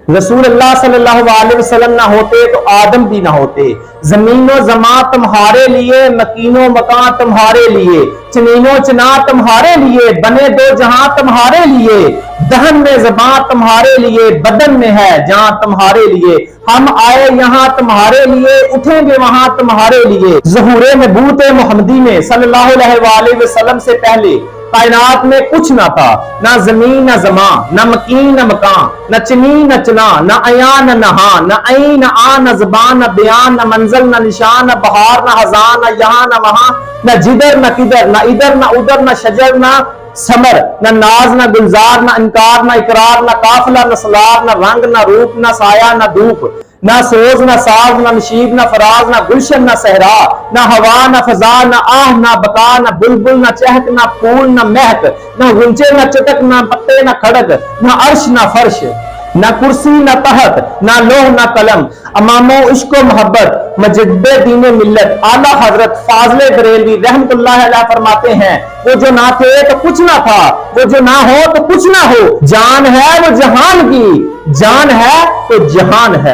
رسول اللہ صلی اللہ علیہ وسلم نہ ہوتے تو آدم بھی نہ ہوتے، زمین و زمان تمہارے لیے، مکین و مکان تمہارے لیے، چنین و چنا تمہارے لیے، بنے دو جہاں تمہارے لیے، دہن میں زبان تمہارے لیے، بدن میں ہے جان تمہارے لیے، ہم آئے یہاں تمہارے لیے، اٹھیں گے وہاں تمہارے لیے۔ ظہور نبوت محمدی میں صلی اللہ علیہ وآلہ وسلم سے پہلے کائنات میں کچھ نہ تھا، نہ زمین نہ زمان، نہ مکین نہ مکان، نہ چنی نہ چنا، نہ عیان نہ نہان، نہ عین نہ آن، نہ زبان نہ بیان، نہ منزل نہ نشان، نہ بہار نہ خزان، نہ یہاں نہ وہاں، نہ جدھر نہ کدھر، نہ ادھر نہ ادھر، نہ شجر نہ ثمر، نہ ناز نہ گلزار، نہ انکار نہ اقرار، نہ قافلہ نہ سلار، نہ رنگ نہ روپ، نہ سایہ نہ دھوپ، نہ سوز نہ ساز، نہ نشیب نہ فراز، نہ گلشن نہ صحرا، نہ ہوا نہ فضا، نہ آہ نہ بقا، نہ بلبل نہ چہک، نہ پھول نہ مہک، نہ غنچے نہ چٹک، نہ پتے نہ کھڑک، نہ عرش نہ فرش، نہ کرسی نہ تحت، نہ لوح نہ قلم، امام و عشق و محبت، مجد دین ملت، اعلیٰ حضرت فاضل بریلوی رحمت اللہ علیہ فرماتے ہیں، وہ جو نہ تھے تو کچھ نہ تھا، وہ جو نہ ہو تو کچھ نہ ہو، جان ہے وہ جہان کی، جان ہے تو جہان ہے۔